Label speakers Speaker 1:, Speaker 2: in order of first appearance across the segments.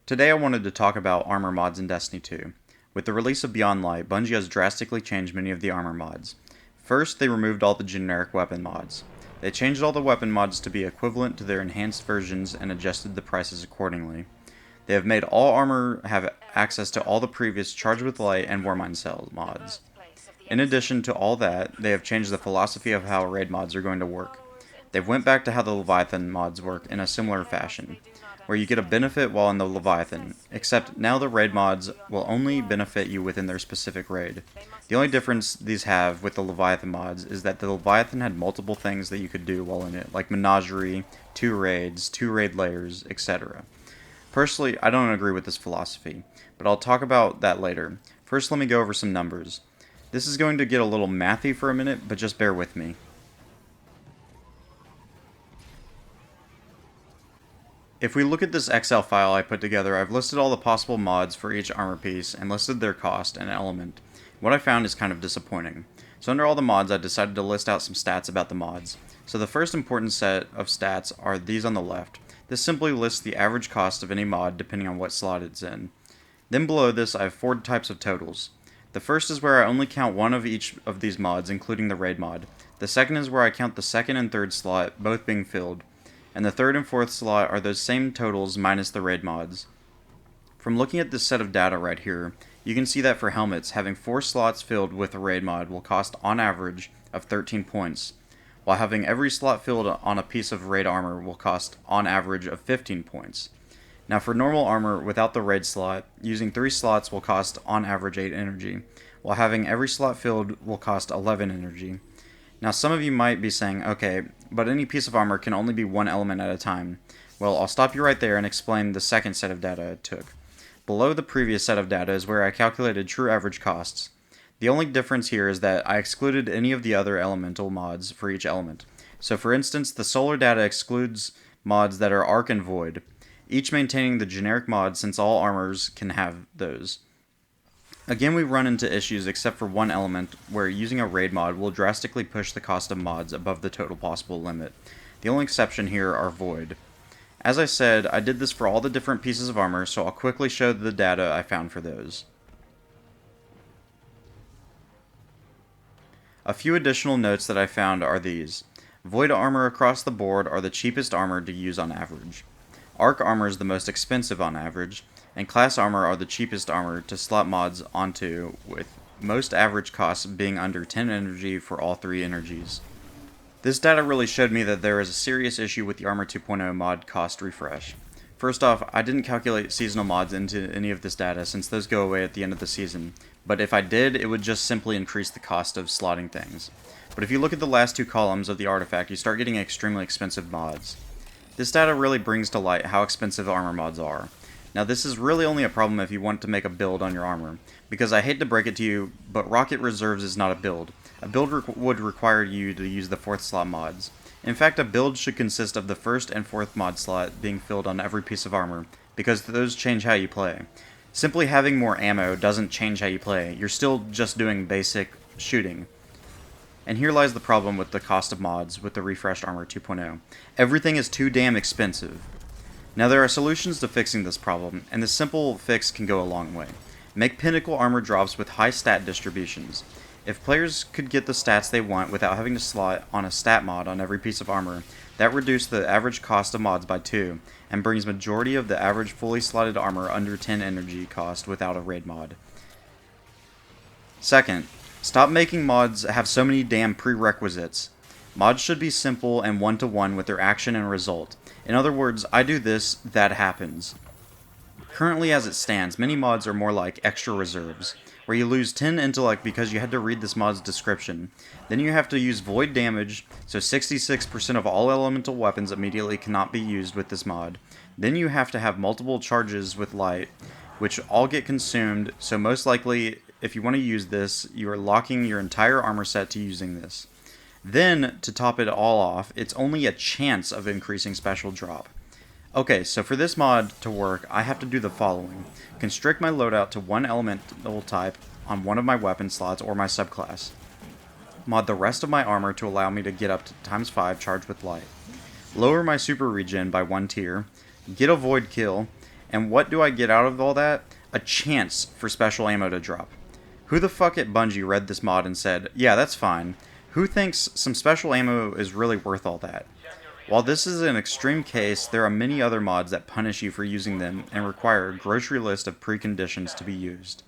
Speaker 1: Today I wanted to talk about armor mods in Destiny 2. With the release of Beyond Light, Bungie has drastically changed many of the armor mods. First, they removed all the generic weapon mods. They changed all the weapon mods to be equivalent to their enhanced versions and adjusted the prices accordingly. They have made all armor have access to all the previous Charge with Light and Warmind Cell mods. In addition to all that, they have changed the philosophy of how raid mods are going to work. They've went back to how the Leviathan mods work in a similar fashion, where you get a benefit while in the Leviathan, except now the raid mods will only benefit you within their specific raid. The only difference these have with the Leviathan mods is that the Leviathan had multiple things that you could do while in it, like Menagerie, 2 raids, 2 raid layers, etc. Personally, I don't agree with this philosophy, but I'll talk about that later. First, let me go over some numbers. This is going to get a little mathy for a minute, but just bear with me. If we look at this Excel file I put together, I've listed all the possible mods for each armor piece and listed their cost and element. What I found is kind of disappointing. So under all the mods, I decided to list out some stats about the mods. So the first important set of stats are these on the left. This simply lists the average cost of any mod depending on what slot it's in. Then below this, I have 4 types of totals. The first is where I only count one of each of these mods, including the raid mod. The second is where I count the second and third slot, both being filled. And the third and fourth slot are those same totals minus the raid mods. From looking at this set of data right here, you can see that for helmets, having 4 slots filled with a raid mod will cost on average of 13 points, while having every slot filled on a piece of raid armor will cost on average of 15 points. Now for normal armor without the raid slot, using 3 slots will cost on average 8 energy, while having every slot filled will cost 11 energy. Now some of you might be saying, okay, but any piece of armor can only be one element at a time. Well, I'll stop you right there and explain the second set of data it took. Below the previous set of data is where I calculated true average costs. The only difference here is that I excluded any of the other elemental mods for each element. So for instance, the solar data excludes mods that are arc and void, each maintaining the generic mod since all armors can have those. Again, we run into issues except for one element where using a raid mod will drastically push the cost of mods above the total possible limit. The only exception here are void. As I said, I did this for all the different pieces of armor, so I'll quickly show the data I found for those. A few additional notes that I found are these. Void armor across the board are the cheapest armor to use on average. Arc armor is the most expensive on average, and class armor are the cheapest armor to slot mods onto, with most average costs being under 10 energy for all 3 energies. This data really showed me that there is a serious issue with the Armor 2.0 mod cost refresh. First off, I didn't calculate seasonal mods into any of this data since those go away at the end of the season, but if I did, it would just simply increase the cost of slotting things. But if you look at the last 2 columns of the artifact, you start getting extremely expensive mods. This data really brings to light how expensive armor mods are. Now this is really only a problem if you want to make a build on your armor, because I hate to break it to you, but Rocket Reserves is not a build. A build would require you to use the 4th slot mods. In fact, a build should consist of the 1st and 4th mod slot being filled on every piece of armor, because those change how you play. Simply having more ammo doesn't change how you play, you're still just doing basic shooting. And here lies the problem with the cost of mods with the refreshed Armor 2.0. Everything is too damn expensive. Now there are solutions to fixing this problem, and this simple fix can go a long way. Make pinnacle armor drops with high stat distributions. If players could get the stats they want without having to slot on a stat mod on every piece of armor, that reduced the average cost of mods by 2, and brings majority of the average fully slotted armor under 10 energy cost without a raid mod. Second, stop making mods have so many damn prerequisites. Mods should be simple and one-to-one with their action and result. In other words, I do this, that happens. Currently as it stands, many mods are more like extra reserves, where you lose 10 intellect because you had to read this mod's description. Then you have to use void damage, so 66% of all elemental weapons immediately cannot be used with this mod. Then you have to have multiple charges with light, which all get consumed, so most likely, if you want to use this, you are locking your entire armor set to using this. Then, to top it all off, it's only a chance of increasing special drop. Okay, so for this mod to work, I have to do the following. Constrict my loadout to one elemental type on one of my weapon slots or my subclass. Mod the rest of my armor to allow me to get up to ×5 charge with light. Lower my super regen by 1 tier. Get a void kill. And what do I get out of all that? A chance for special ammo to drop. Who the fuck at Bungie read this mod and said, yeah, that's fine. Who thinks some special ammo is really worth all that? While this is an extreme case, there are many other mods that punish you for using them and require a grocery list of preconditions to be used.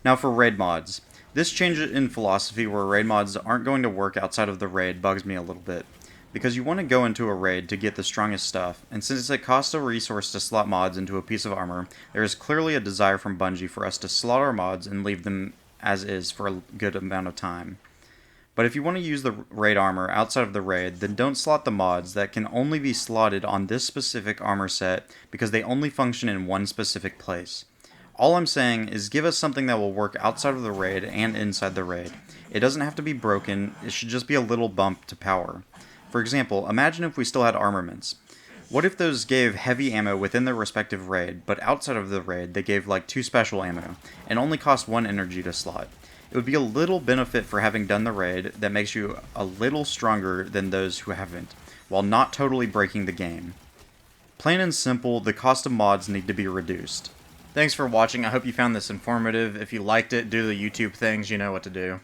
Speaker 1: Now for raid mods. This change in philosophy where raid mods aren't going to work outside of the raid bugs me a little bit. Because you want to go into a raid to get the strongest stuff, and since it costs a resource to slot mods into a piece of armor, there is clearly a desire from Bungie for us to slot our mods and leave them as is for a good amount of time. But if you want to use the raid armor outside of the raid, then don't slot the mods that can only be slotted on this specific armor set because they only function in one specific place. All I'm saying is give us something that will work outside of the raid and inside the raid. It doesn't have to be broken, it should just be a little bump to power. For example, imagine if we still had armaments. What if those gave heavy ammo within their respective raid, but outside of the raid they gave like 2 special ammo, and only cost 1 energy to slot? It would be a little benefit for having done the raid that makes you a little stronger than those who haven't, while not totally breaking the game. Plain and simple, the cost of mods need to be reduced. Thanks for watching, I hope you found this informative. If you liked it, do the YouTube things, you know what to do.